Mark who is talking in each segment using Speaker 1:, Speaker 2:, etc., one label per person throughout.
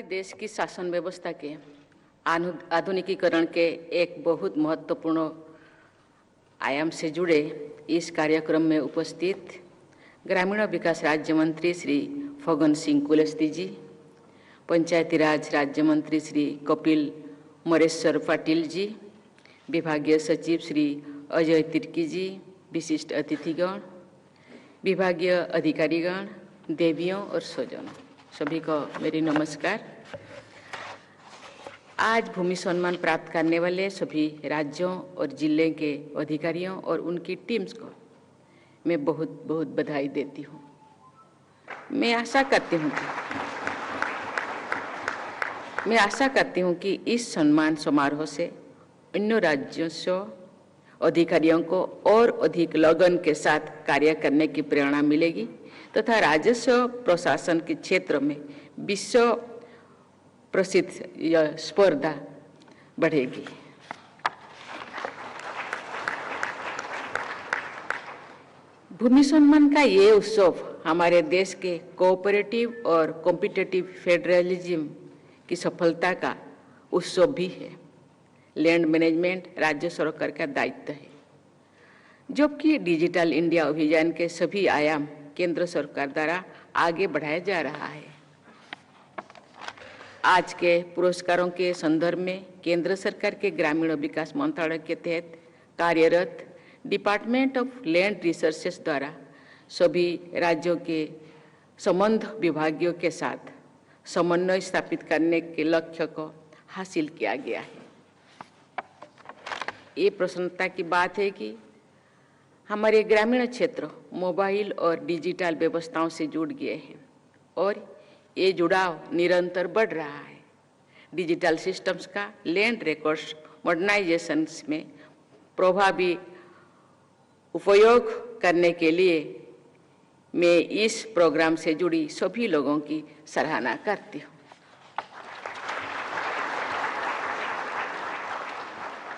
Speaker 1: देश की शासन व्यवस्था के आधुनिकीकरण के एक बहुत महत्वपूर्ण आयाम से जुड़े इस कार्यक्रम में उपस्थित ग्रामीण विकास राज्य मंत्री श्री फग्गन सिंह कुलस्ते जी, पंचायती राज राज्य मंत्री श्री कपिल मरेश्वर पाटिल जी, विभागीय सचिव श्री अजय तिर्की जी, विशिष्ट अतिथिगण, विभागीय अधिकारीगण, देवियों और स्वजनों, सभी को मेरी नमस्कार। आज भूमि सम्मान प्राप्त करने वाले सभी राज्यों और जिले के अधिकारियों और उनकी टीम्स को मैं बहुत बहुत बधाई देती हूँ। मैं आशा करती हूँ कि इस सम्मान समारोह से अन्य राज्यों से अधिकारियों को और अधिक लगन के साथ कार्य करने की प्रेरणा मिलेगी तथा राजस्व प्रशासन के क्षेत्र में विश्व प्रसिद्ध यह स्पर्धा बढ़ेगी। भूमि सम्मान का ये उत्सव हमारे देश के कोऑपरेटिव और कॉम्पिटिटिव फेडरलिज्म की सफलता का उत्सव भी है। लैंड मैनेजमेंट राज्य सरकार का दायित्व है, जबकि डिजिटल इंडिया अभियान के सभी आयाम केंद्र सरकार द्वारा आगे बढ़ाया जा रहा है। आज के पुरस्कारों के संदर्भ में केंद्र सरकार के ग्रामीण विकास मंत्रालय के तहत कार्यरत डिपार्टमेंट ऑफ लैंड रिसोर्सेस द्वारा सभी राज्यों के संबद्ध विभागों के साथ समन्वय स्थापित करने के लक्ष्य को हासिल किया गया है। ये प्रसन्नता की बात है कि हमारे ग्रामीण क्षेत्र मोबाइल और डिजिटल व्यवस्थाओं से जुड़ गए हैं और ये जुड़ाव निरंतर बढ़ रहा है। डिजिटल सिस्टम्स का लैंड रिकॉर्ड्स मॉडर्नाइजेशन में प्रभावी उपयोग करने के लिए मैं इस प्रोग्राम से जुड़ी सभी लोगों की सराहना करती हूँ।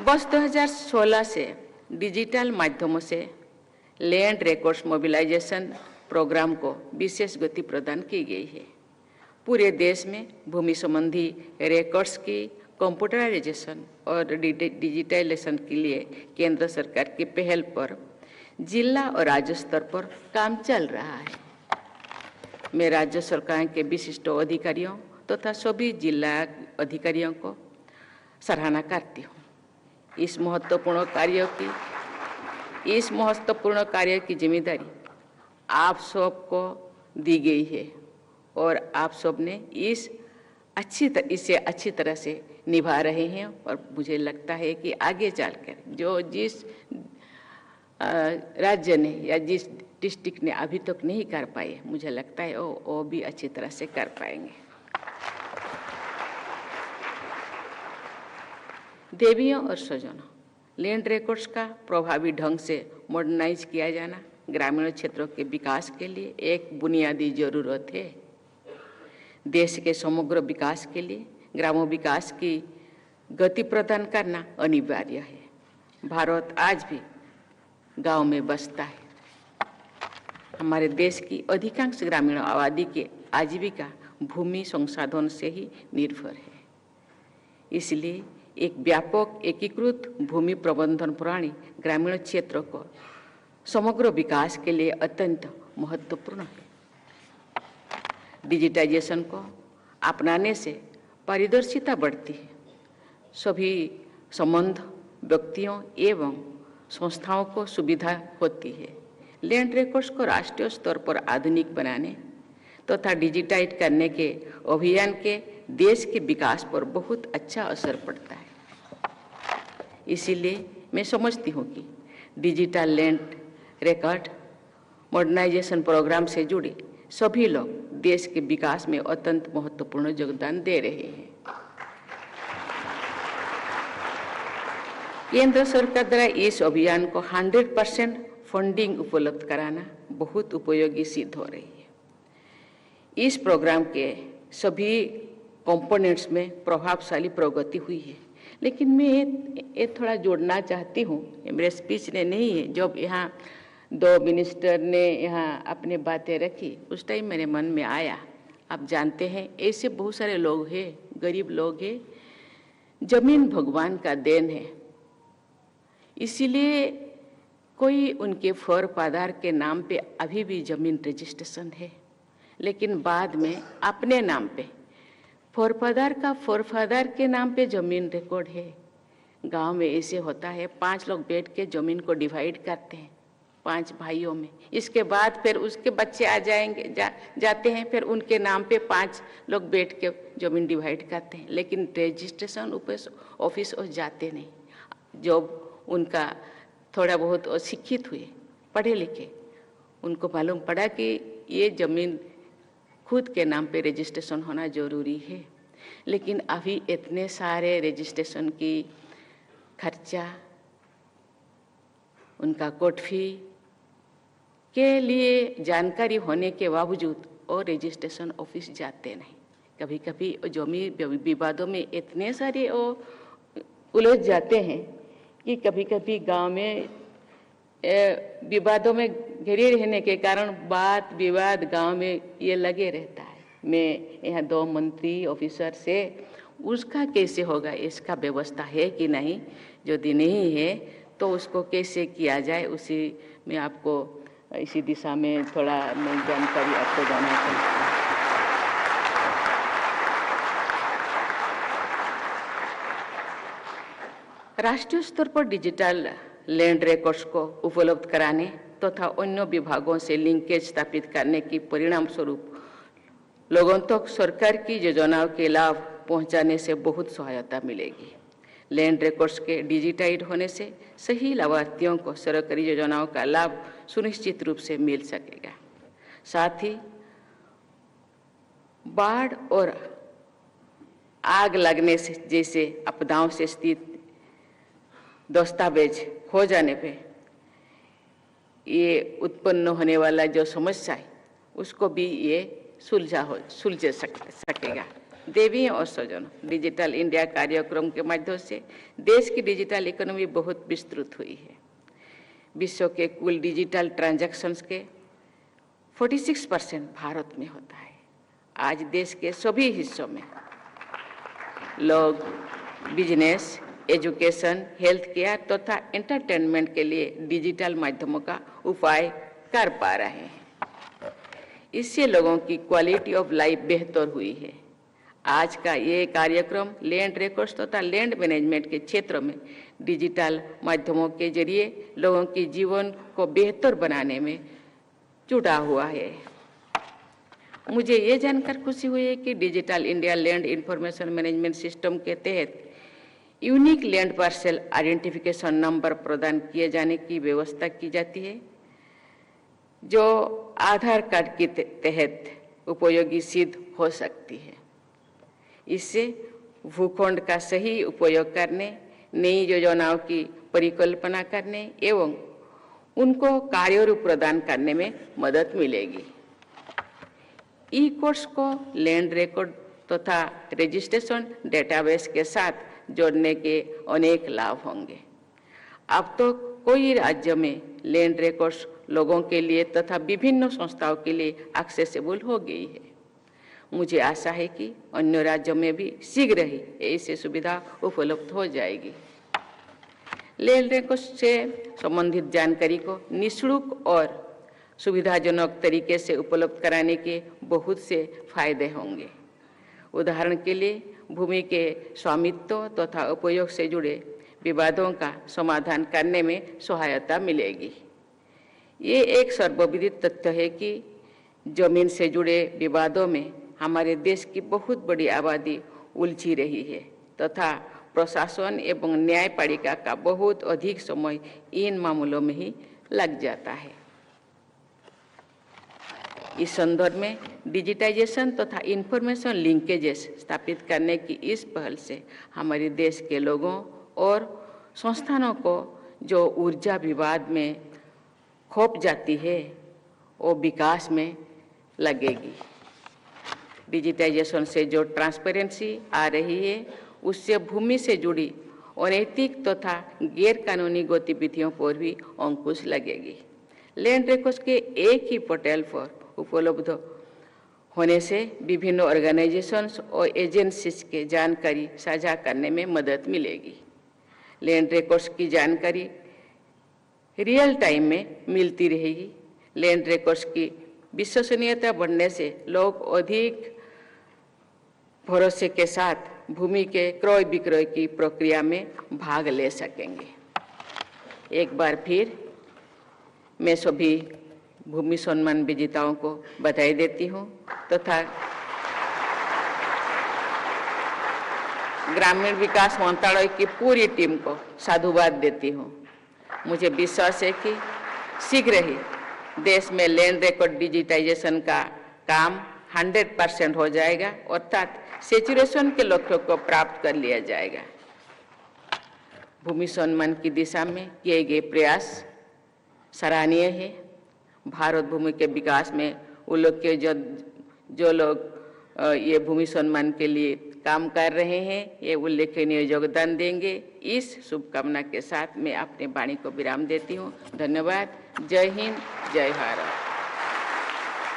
Speaker 1: वर्ष 2016 से डिजिटल माध्यमों से लैंड रिकॉर्ड्स मोबिलाइजेशन प्रोग्राम को विशेष गति प्रदान की गई है। पूरे देश में भूमि संबंधी रिकॉर्ड्स की कंप्यूटराइजेशन और डिजिटलाइजेशन के लिए केंद्र सरकार की पहल पर जिला और राज्य स्तर पर काम चल रहा है। मैं राज्य सरकार के विशिष्ट अधिकारियों तथा सभी जिला अधिकारियों को सराहना करती हूँ। इस महत्वपूर्ण कार्य की जिम्मेदारी आप सबको दी गई है और आप सब ने इसे अच्छी तरह से निभा रहे हैं और मुझे लगता है कि आगे चलकर जो जिस राज्य ने या जिस डिस्ट्रिक्ट ने अभी तक नहीं कर पाए, मुझे लगता है वो भी अच्छी तरह से कर पाएंगे। देवियों और स्वजनों, लैंड रिकॉर्ड्स का प्रभावी ढंग से मॉडर्नाइज किया जाना ग्रामीण क्षेत्रों के विकास के लिए एक बुनियादी जरूरत है। देश के समग्र विकास के लिए ग्राम विकास की गति प्रदान करना अनिवार्य है। भारत आज भी गांव में बसता है। हमारे देश की अधिकांश ग्रामीण आबादी की आजीविका भूमि संसाधन से ही निर्भर है। इसलिए एक व्यापक एकीकृत भूमि प्रबंधन प्रणाली ग्रामीण क्षेत्र को समग्र विकास के लिए अत्यंत महत्वपूर्ण है। डिजिटाइजेशन को अपनाने से पारदर्शिता बढ़ती है। सभी संबद्ध व्यक्तियों एवं संस्थाओं को सुविधा होती है। लैंड रिकॉर्ड्स को राष्ट्रीय स्तर पर आधुनिक बनाने तथा डिजिटाइज करने के अभियान के देश के विकास पर बहुत अच्छा असर पड़ता है। इसीलिए मैं समझती हूँ कि digital land record modernisation programme से जुड़े सभी लोग देश के विकास में अत्यंत महत्वपूर्ण योगदान दे रहे हैं। केंद्र सरकार द्वारा इस अभियान को 100% फंडिंग उपलब्ध कराना बहुत उपयोगी सिद्ध हो रही है। इस प्रोग्राम के सभी कंपोनेंट्स में प्रभावशाली प्रगति हुई है। लेकिन मैं ये थोड़ा जोड़ना चाहती हूँ, मेरे स्पीच ने नहीं है। जब यहाँ दो मिनिस्टर ने यहाँ अपनी बातें रखी उस टाइम मेरे मन में आया आप जानते हैं ऐसे बहुत सारे लोग हैं, गरीब लोग हैं, जमीन भगवान का देन है, इसीलिए कोई उनके फोरफादर के नाम पे अभी भी जमीन रजिस्ट्रेशन है, लेकिन बाद में अपने नाम पे फोरफादर का फोरफादर के नाम पे जमीन रिकॉर्ड है। गांव में ऐसे होता है, 5 लोग बैठ के जमीन को डिवाइड करते हैं 5 भाइयों में। इसके बाद फिर उसके बच्चे आ जाएंगे, जाते हैं, फिर उनके नाम पे 5 लोग बैठ के जमीन डिवाइड करते हैं, लेकिन रजिस्ट्रेशन ऑफिस जाते नहीं। जब उनका थोड़ा बहुत शिक्षित हुए, पढ़े लिखे, उनको मालूम पड़ा कि ये जमीन खुद के नाम पे रजिस्ट्रेशन होना जरूरी है, लेकिन अभी इतने सारे रजिस्ट्रेशन की खर्चा, उनका कोर्ट फी के लिए जानकारी होने के बावजूद और रजिस्ट्रेशन ऑफिस जाते नहीं। कभी कभी जमीन विवादों में इतने सारे उलझ जाते हैं कि कभी कभी गांव में विवादों में घिरे रहने के कारण वाद विवाद गांव में ये लगे रहता है। मैं यहाँ 2 मंत्री ऑफिसर से उसका कैसे होगा, इसका व्यवस्था है कि नहीं, यदि नहीं है तो उसको कैसे किया जाए, उसी में आपको इसी दिशा में थोड़ा मैं जानकारी आपको देना चाहूँगी। राष्ट्रीय स्तर पर डिजिटल लैंड रिकॉर्ड्स को उपलब्ध कराने तथा अन्य विभागों से लिंकेज स्थापित करने की परिणाम स्वरूप लोगों तक सरकार की योजनाओं के लाभ पहुंचाने से बहुत सहायता मिलेगी। लैंड रिकॉर्ड्स के डिजिटाइज होने से सही लाभार्थियों को सरकारी योजनाओं का लाभ सुनिश्चित रूप से मिल सकेगा। साथ ही बाढ़ और आग लगने से जैसे आपदाओं से स्थित दस्तावेज खो जाने पे ये उत्पन्न होने वाला जो समस्या है उसको भी ये सुलझ सकेगा। देवी और स्वजन, डिजिटल इंडिया कार्यक्रम के माध्यम से देश की डिजिटल इकोनॉमी बहुत विस्तृत हुई है। विश्व के कुल डिजिटल ट्रांजैक्शंस के 46% भारत में होता है। आज देश के सभी हिस्सों में लोग बिजनेस, एजुकेशन, हेल्थ केयर तथा एंटरटेनमेंट के लिए डिजिटल माध्यमों का उपाय कर पा रहे हैं। इससे लोगों की क्वालिटी ऑफ लाइफ बेहतर हुई है। आज का ये कार्यक्रम लैंड रिकॉर्ड्स तथा लैंड मैनेजमेंट के क्षेत्र में डिजिटल माध्यमों के जरिए लोगों के जीवन को बेहतर बनाने में जुड़ा हुआ है। मुझे ये जानकर खुशी हुई है कि digital India land information management system के तहत unique land parcel identification number प्रदान किए जाने की व्यवस्था की जाती है, जो आधार कार्ड के तहत उपयोगी सिद्ध हो सकती है। इससे भूखंड का सही उपयोग करने, नई योजनाओं की परिकल्पना करने एवं उनको कार्यरूप प्रदान करने में मदद मिलेगी। ई कोर्स को लैंड रिकॉर्ड तथा रजिस्ट्रेशन डेटाबेस के साथ जोड़ने के अनेक लाभ होंगे। अब तो कोई राज्य में लैंड रिकॉर्ड्स लोगों के लिए तथा विभिन्न संस्थाओं के लिए एक्सेसिबल हो गई है। मुझे आशा है कि अन्य राज्यों में भी शीघ्र ही ऐसी सुविधा उपलब्ध हो जाएगी। लैंड रिकॉर्ड्स से संबंधित जानकारी को निःशुल्क और सुविधाजनक तरीके से उपलब्ध कराने के बहुत से फायदे होंगे। उदाहरण के लिए भूमि के स्वामित्व तथा उपयोग से जुड़े विवादों का समाधान करने में सहायता मिलेगी। ये एक सर्वविदित तथ्य है कि जमीन से जुड़े विवादों में हमारे देश की बहुत बड़ी आबादी उलझी रही है तथा प्रशासन एवं न्यायपालिका का बहुत अधिक समय इन मामलों में ही लग जाता है। इस संदर्भ में डिजिटाइजेशन तथा इंफॉर्मेशन लिंकेजेस स्थापित करने की इस पहल से हमारे देश के लोगों और संस्थानों को जो ऊर्जा विवाद में खो जाती है वो विकास में लगेगी। डिजिटाइजेशन से जो ट्रांसपेरेंसी आ रही है उससे भूमि से जुड़ी अनैतिक तथा गैर कानूनी गतिविधियों पर भी अंकुश लगेगी। लैंड रिकॉर्ड्स के एक ही पोर्टल पर उपलब्ध होने से विभिन्न ऑर्गेनाइजेशंस और एजेंसीज के जानकारी साझा करने में मदद मिलेगी। लैंड रिकॉर्ड्स की जानकारी रियल टाइम में मिलती रहेगी। लैंड रिकॉर्ड्स की विश्वसनीयता बढ़ने से लोग अधिक भरोसे के साथ भूमि के क्रय विक्रय की प्रक्रिया में भाग ले सकेंगे। एक बार फिर मैं सभी भूमि सम्मान विजेताओं को बधाई देती हूँ तथा ग्रामीण विकास मंत्रालय की पूरी टीम को साधुवाद देती हूँ। मुझे विश्वास है कि शीघ्र ही देश में लैंड रिकॉर्ड डिजिटाइजेशन का काम 100% हो जाएगा, अर्थात सैचुरेशन के लक्ष्यों को प्राप्त कर लिया जाएगा। भूमि सम्मान की दिशा में किए गए प्रयास सराहनीय है। भारत भूमि के विकास में उल्लेखनीय जो लोग ये भूमि सम्मान के लिए काम कर रहे हैं, ये उल्लेखनीय योगदान देंगे। इस शुभकामना के साथ मैं अपने वाणी को विराम देती हूँ। धन्यवाद। जय हिंद, जय भारत।